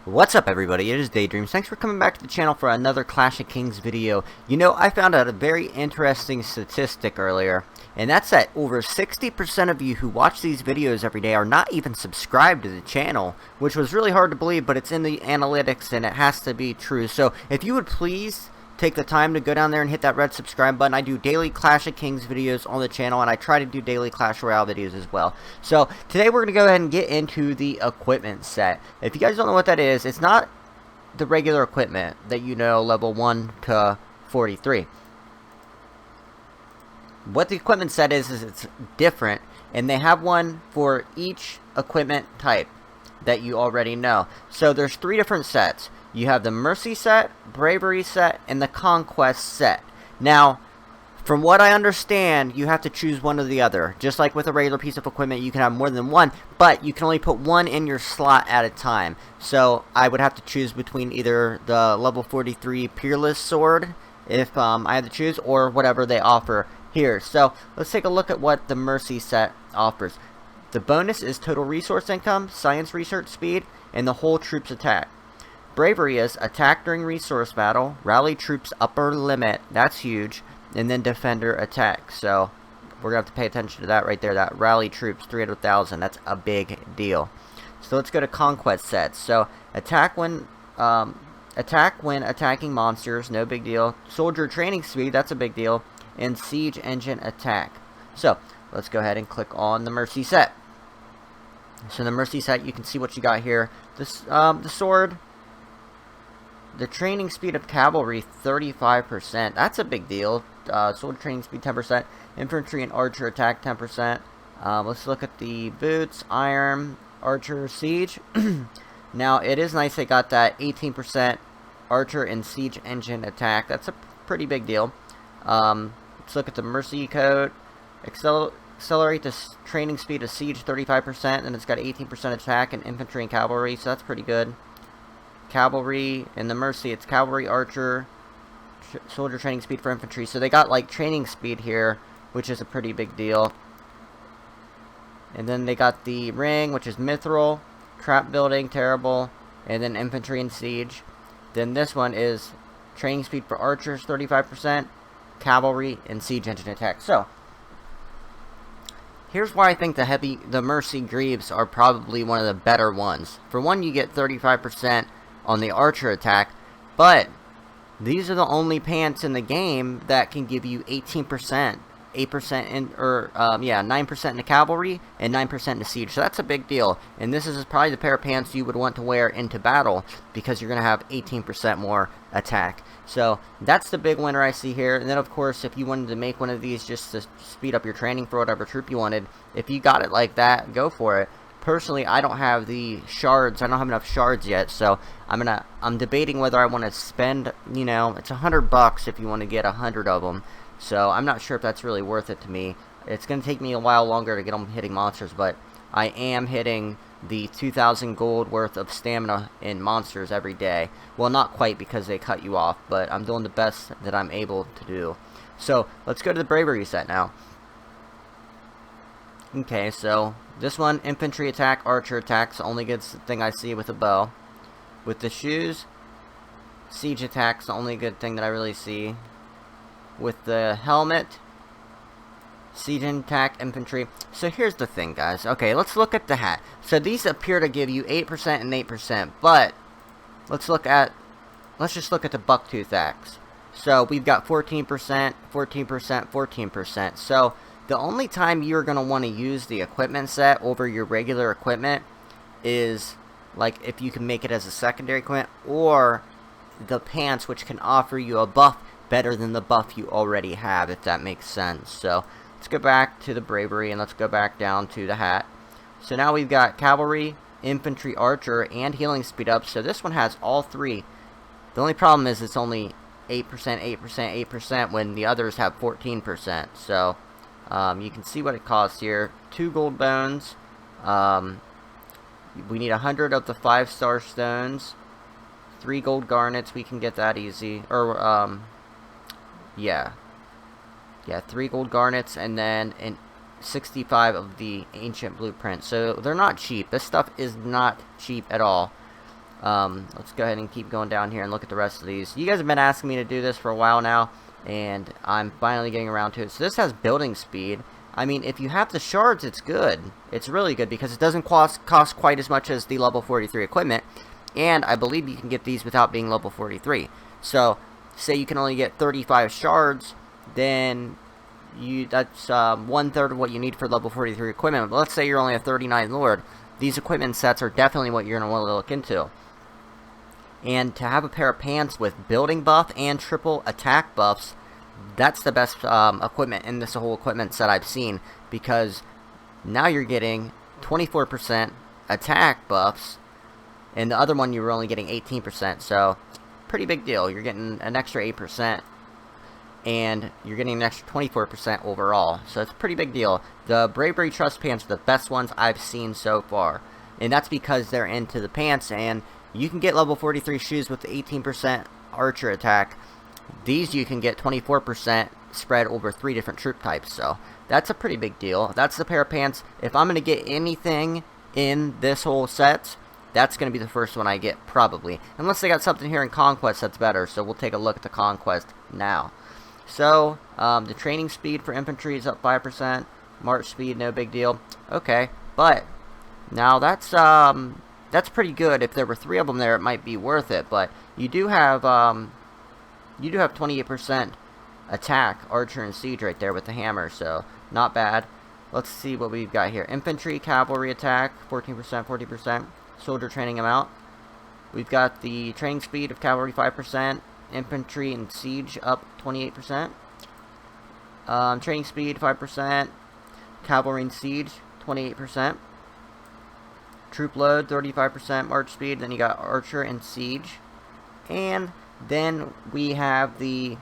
What's up, everybody? It is Daydreamz. Thanks for coming back to the channel for another Clash of Kings video. You know, I found out a very interesting statistic earlier, and that's that over 60% of you who watch these videos every day are not even subscribed to the channel, which was really hard to believe, but it's in the analytics and it has to be true. So if you would please take the time to go down there and hit that red subscribe button. I do daily Clash of Kings videos on the channel, and I try to do daily Clash Royale videos as well. So today we're going to go ahead and get into the equipment set. If you guys don't know what that is, it's not the regular equipment that you know, level 1 to 43. What the equipment set is it's different, and they have one for each equipment type that you already know. So there's 3 different sets. You have the Mercy set, Bravery set, and the Conquest set. Now, from what I understand, you have to choose one or the other. Just like with a regular piece of equipment, you can have more than one, but you can only put one in your slot at a time. So I would have to choose between either the level 43 Peerless Sword, if I had to choose, or whatever they offer here. So let's take a look at what the Mercy set offers. The bonus is total resource income, science research speed, and the whole troop's attack. Bravery is attack during resource battle, rally troops upper limit, that's huge, and then defender attack. So we're going to have to pay attention to that right there, that rally troops 300,000, that's a big deal. So let's go to Conquest sets. So attack when attacking monsters, no big deal. Soldier training speed, that's a big deal. And siege engine attack. So let's go ahead and click on the Mercy set. So the Mercy set, you can see what you got here. This the sword. The training speed of cavalry, 35%. That's a big deal. Soldier training speed, 10%. Infantry and archer attack, 10%. Let's look at the boots, iron, archer, siege. Now, it is nice they got that 18% archer and siege engine attack. That's a pretty big deal. Let's look at the Mercy code. Accelerate the training speed of siege, 35%. And it's got 18% attack and infantry and cavalry, so that's pretty good. Cavalry and the Mercy, it's cavalry, archer, soldier training speed for infantry. So they got like training speed here, which is a pretty big deal. And then they got the ring, which is mithril, trap building, terrible, and then infantry and siege. Then this one is training speed for archers, 35%, cavalry, and siege engine attack. So here's why I think the Mercy Greaves are probably one of the better ones. For one, you get 35% on the archer attack, but these are the only pants in the game that can give you 18%, 8% in, or 9% in the cavalry and 9% in the siege. So that's a big deal, and this is probably the pair of pants you would want to wear into battle because you're going to have 18% more attack. So that's the big winner I see here. And then of course, if you wanted to make one of these just to speed up your training for whatever troop you wanted, if you got it like that, go for it. Personally, I don't have the shards. I don't have enough shards yet, so I'm debating whether I want to spend, you know, it's $100 if you want to get 100 of them. So I'm not sure if that's really worth it to me. It's going to take me a while longer to get them hitting monsters, but I am hitting the 2,000 gold worth of stamina in monsters every day. Well, not quite because they cut you off, but I'm doing the best that I'm able to do. So let's go to the Bravery set now. Okay, so this one, infantry attack, archer attack's the only good thing I see with a bow. With the shoes, siege attack's the only good thing that I really see. With the helmet, siege attack, infantry. So here's the thing, guys. Okay, let's look at the hat. So these appear to give you 8% and 8%, but let's just look at the bucktooth axe. So we've got 14%, 14%, 14%. So the only time you're going to want to use the equipment set over your regular equipment is like if you can make it as a secondary equipment, or the pants, which can offer you a buff better than the buff you already have, if that makes sense. So let's go back to the Bravery and let's go back down to the hat. So now we've got cavalry, infantry, archer, and healing speed up. So this one has all 3. The only problem is it's only 8%, 8%, 8% when the others have 14%. So you can see what it costs here. 2 gold bones. We need 100 of the 5-star stones. 3 gold garnets. We can get that easy. Or, yeah, 3 gold garnets, and then 65 of the ancient blueprint. So they're not cheap. This stuff is not cheap at all. Let's go ahead and keep going down here and look at the rest of these. You guys have been asking me to do this for a while now, and I'm finally getting around to it. So this has building speed. I mean, if you have the shards, it's good. It's really good because it doesn't cost quite as much as the level 43 equipment, and I believe you can get these without being level 43. So, say you can only get 35 shards, then that's 1/3 of what you need for level 43 equipment. But let's say you're only a 39 Lord. These equipment sets are definitely what you're going to want to look into. And to have a pair of pants with building buff and triple attack buffs, that's the best equipment in this whole equipment set I've seen, because now you're getting 24% attack buffs, and the other one you were only getting 18%, so pretty big deal. You're getting an extra 8%, and you're getting an extra 24% overall, so it's a pretty big deal. The Bravery Trust pants are the best ones I've seen so far, and that's because they're into the pants, and you can get level 43 shoes with the 18% archer attack. These you can get 24% spread over 3 different troop types, so that's a pretty big deal. That's the pair of pants. If I'm going to get anything in this whole set, that's going to be the first one I get, probably. Unless they got something here in Conquest that's better, so we'll take a look at the Conquest now. So, the training speed for infantry is up 5%. March speed, no big deal. Okay, but now that's pretty good. If there were 3 of them there, it might be worth it, but you do have 28% attack, archer, and siege right there with the hammer, so not bad. Let's see what we've got here. Infantry, cavalry attack, 14%, 40%. Soldier training amount. We've got the training speed of cavalry, 5%. Infantry and siege up 28%. Training speed, 5%. Cavalry and siege, 28%. Troop load, 35%. March speed. Then you got archer and siege. And then we have the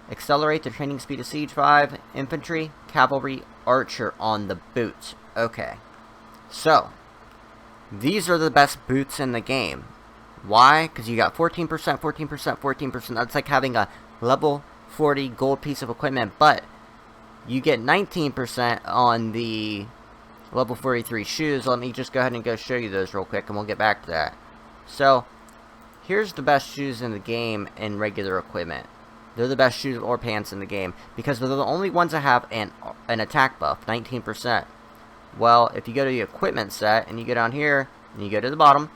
accelerate the training speed of siege 5, infantry, cavalry, archer on the boots. Okay, so these are the best boots in the game. Why? Because you got 14%, 14%, 14%. That's like having a level 40 gold piece of equipment, but you get 19% on the level 43 shoes. Let me just go ahead and go show you those real quick, and we'll get back to that. So here's the best shoes in the game in regular equipment. They're the best shoes or pants in the game because they're the only ones that have an attack buff, 19%. Well, if you go to the equipment set and you go down here and you go to the bottom,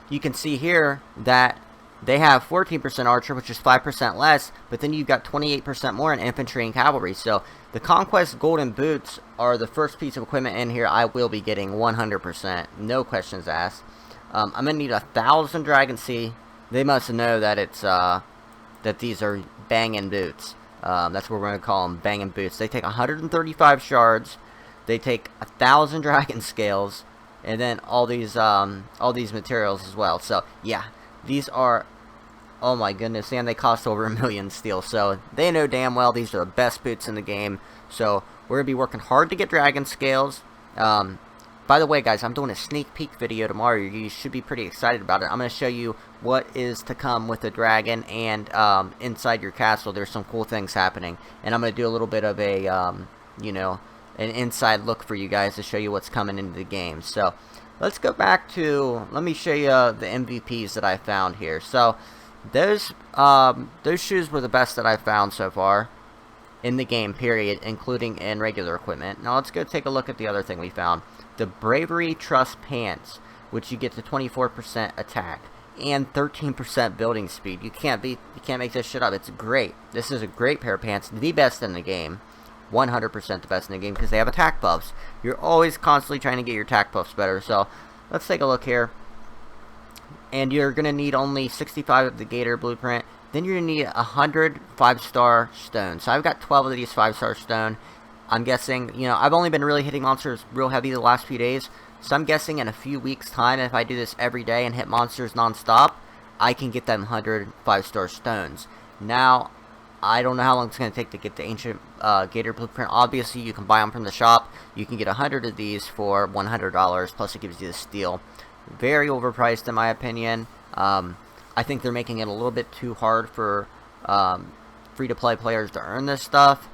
you can see here that they have 14% archer, which is 5% less, but then you've got 28% more in infantry and cavalry. So the Conquest golden boots are the first piece of equipment in here I will be getting 100%. No questions asked. I'm going to need 1,000 Dragon Sea. They must know that it's that these are banging boots. That's what we're going to call them, banging boots. They take 135 shards. They take 1,000 dragon scales, and then all these materials as well. So yeah, these are, oh my goodness, and they cost over $1 million steel. So they know damn well these are the best boots in the game. So we're going to be working hard to get dragon scales. By the way, guys, I'm doing a sneak peek video tomorrow. You should be pretty excited about it. I'm going to show you what is to come with the dragon, and inside your castle there's some cool things happening. And I'm going to do a little bit of a, you know, an inside look for you guys to show you what's coming into the game. So let's go back to, let me show you the MVPs that I found here. So those shoes were the best that I found so far in the game, period, including in regular equipment. Now let's go take a look at the other thing we found. The Bravery Trust Pants, which you get to 24% attack and 13% building speed. You can't make this shit up. It's great. This is a great pair of pants, the best in the game. 100% the best in the game because they have attack buffs. You're always constantly trying to get your attack buffs better. So let's take a look here. And you're going to need only 65 of the Gator blueprint. Then you're going to need 100 5-star stones. So I've got 12 of these 5-star stone. I'm guessing, you know, I've only been really hitting monsters real heavy the last few days. So I'm guessing in a few weeks' time, if I do this every day and hit monsters non-stop, I can get them 100 5-star stones. Now, I don't know how long it's going to take to get the ancient Gator blueprint. Obviously, you can buy them from the shop. You can get 100 of these for $100, plus it gives you the steel. Very overpriced in my opinion. I think they're making it a little bit too hard for free-to-play players to earn this stuff.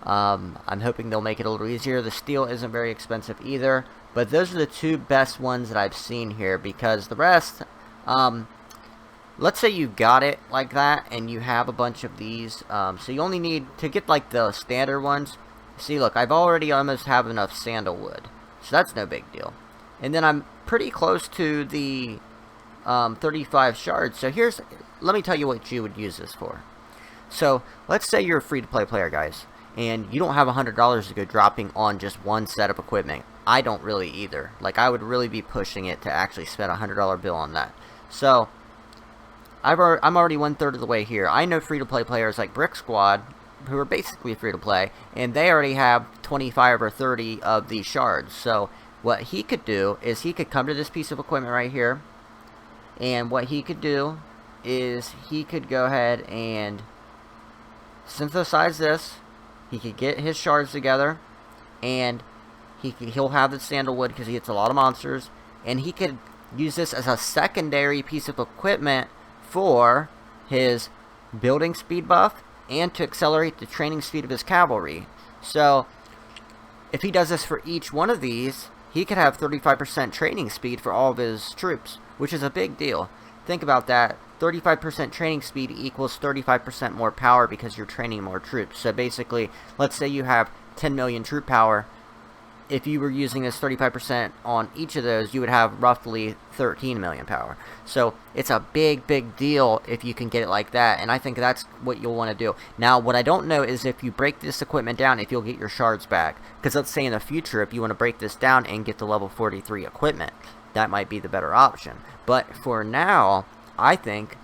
I'm hoping they'll make it a little easier. The steel isn't very expensive either, but those are the two best ones that I've seen here, because the rest, let's say you got it like that and you have a bunch of these, so you only need to get like the standard ones. See, look, I've already almost have enough sandalwood, so that's no big deal. And then I'm pretty close to the 35 shards. So let me tell you what you would use this for. So let's say you're a free-to-play player, guys, and you don't have $100 to go dropping on just one set of equipment. I don't really either. Like, I would really be pushing it to actually spend a $100 bill on that. So I'm already 1/3 of the way here. I know free-to-play players like Brick Squad, who are basically free-to-play, and they already have 25 or 30 of these shards. So what he could do is he could come to this piece of equipment right here, and what he could do is he could go ahead and synthesize this. He could get his shards together, and he'll have the sandalwood because he hits a lot of monsters, and he could use this as a secondary piece of equipment for his building speed buff and to accelerate the training speed of his cavalry. So if he does this for each one of these, he could have 35% training speed for all of his troops, which is a big deal. Think about that. 35% training speed equals 35% more power because you're training more troops. So basically, let's say you have 10 million troop power. If you were using this 35% on each of those, you would have roughly 13 million power. So it's a big, big deal if you can get it like that, and I think that's what you'll want to do. Now, what I don't know is if you break this equipment down, if you'll get your shards back. Because let's say in the future, if you want to break this down and get the level 43 equipment, that might be the better option. But for now, I think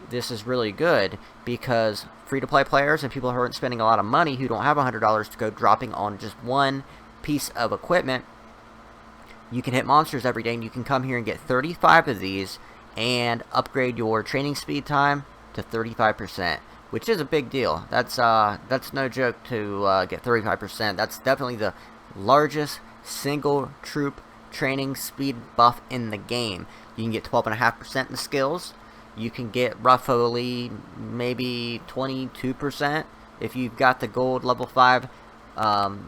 this is really good because free-to-play players and people who aren't spending a lot of money, who don't have $100 to go dropping on just one piece of equipment, you can hit monsters every day, and you can come here and get 35 of these and upgrade your training speed time to 35%, which is a big deal. That's no joke to get 35%. That's definitely the largest single troop training speed buff in the game. You can get 12.5% in the skills. You can get roughly maybe 22% if you've got the gold level 5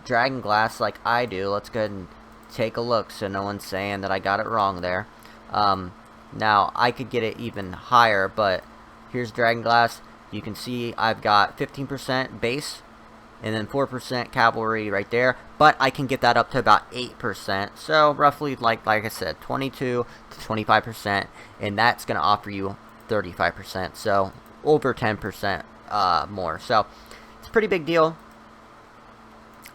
dragon glass like I do. Let's go ahead and take a look so no one's saying that I got it wrong there. Now I could get it even higher, but here's dragon glass. You can see I've got 15% base and then 4% cavalry right there, but I can get that up to about 8%, so roughly like I said, 22 to 25%, and that's going to offer you 35%, so over 10% more. So it's a pretty big deal.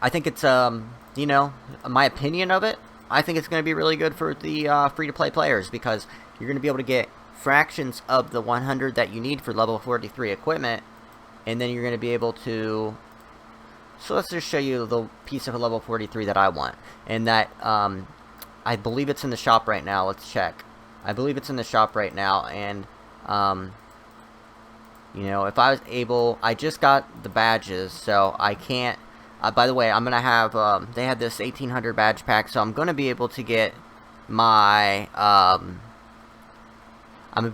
I think it's, you know, my opinion of it, I think it's going to be really good for the free-to-play players, because you're going to be able to get fractions of the 100 that you need for level 43 equipment, and then you're going to be able to... So let's just show you the piece of level 43 that I want, and that, I believe it's in the shop right now. Let's check. I believe it's in the shop right now, and, you know, if I was able... I just got the badges, so I can't... by the way, I'm going to have, they had this 1800 badge pack, so I'm going to be able to get my, I'm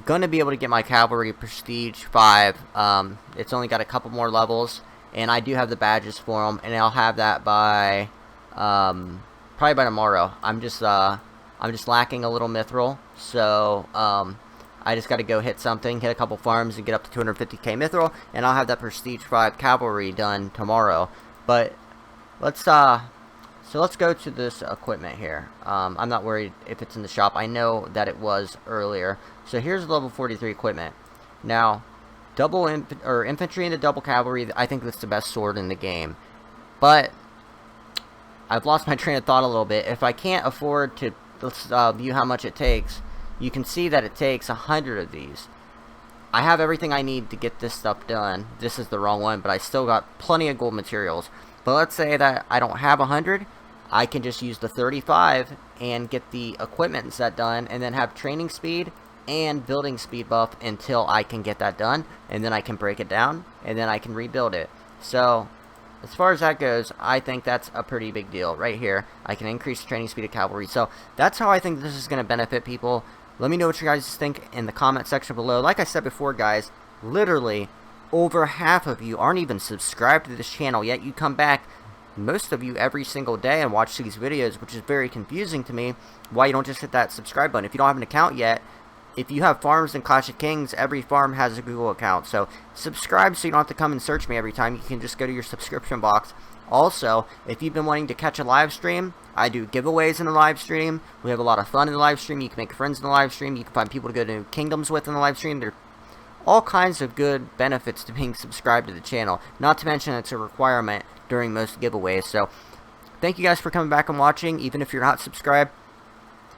going to be able to get my Cavalry Prestige 5, it's only got a couple more levels, and I do have the badges for them, and I'll have that by, probably by tomorrow. I'm just lacking a little mithril, so, I just got to go hit something, hit a couple farms, and get up to 250k mithril, and I'll have that Prestige 5 Cavalry done tomorrow. But let's so let's go to this equipment here. I'm not worried if it's in the shop. I know that it was earlier. So here's level 43 equipment. Now, double infantry and the double cavalry, I think that's the best sword in the game. But I've lost my train of thought a little bit. If I can't afford to, let's view how much it takes. You can see that it takes 100 of these. I have everything I need to get this stuff done. This is the wrong one, but I still got plenty of gold materials. But let's say that I don't have 100. I can just use the 35 and get the equipment set done, and then have training speed and building speed buff until I can get that done. And then I can break it down, and then I can rebuild it. So, as far as that goes, I think that's a pretty big deal. Right here, I can increase the training speed of cavalry. So, that's how I think this is going to benefit people. Let me know what you guys think in the comment section below. Like I said before, guys, literally, over half of you aren't even subscribed to this channel, yet you come back, most of you, every single day and watch these videos, which is very confusing to me, why you don't just hit that subscribe button. If you don't have an account yet, if you have farms in Clash of Kings, every farm has a Google account. So subscribe so you don't have to come and search me every time. You can just go to your subscription box. Also, if you've been wanting to catch a live stream, I do giveaways in the live stream. We have a lot of fun in the live stream. You can make friends in the live stream. You can find people to go to kingdoms with in the live stream. There are all kinds of good benefits to being subscribed to the channel. Not to mention it's a requirement during most giveaways. So thank you guys for coming back and watching. Even if you're not subscribed,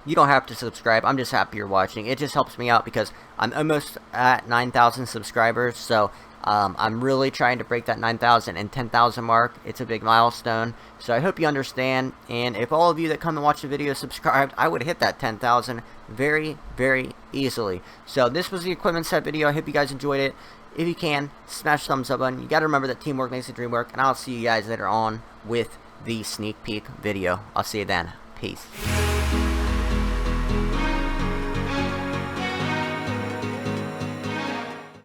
you don't have to subscribe. I'm just happy you're watching. It just helps me out because I'm almost at 9,000 subscribers. So I'm really trying to break that 9,000 and 10,000 mark. It's a big milestone. So I hope you understand. And if all of you that come and watch the video subscribed, I would hit that 10,000 very, very easily. So this was the equipment set video. I hope you guys enjoyed it. If you can, smash the thumbs up button. You got to remember that teamwork makes the dream work. And I'll see you guys later on with the sneak peek video. I'll see you then. Peace.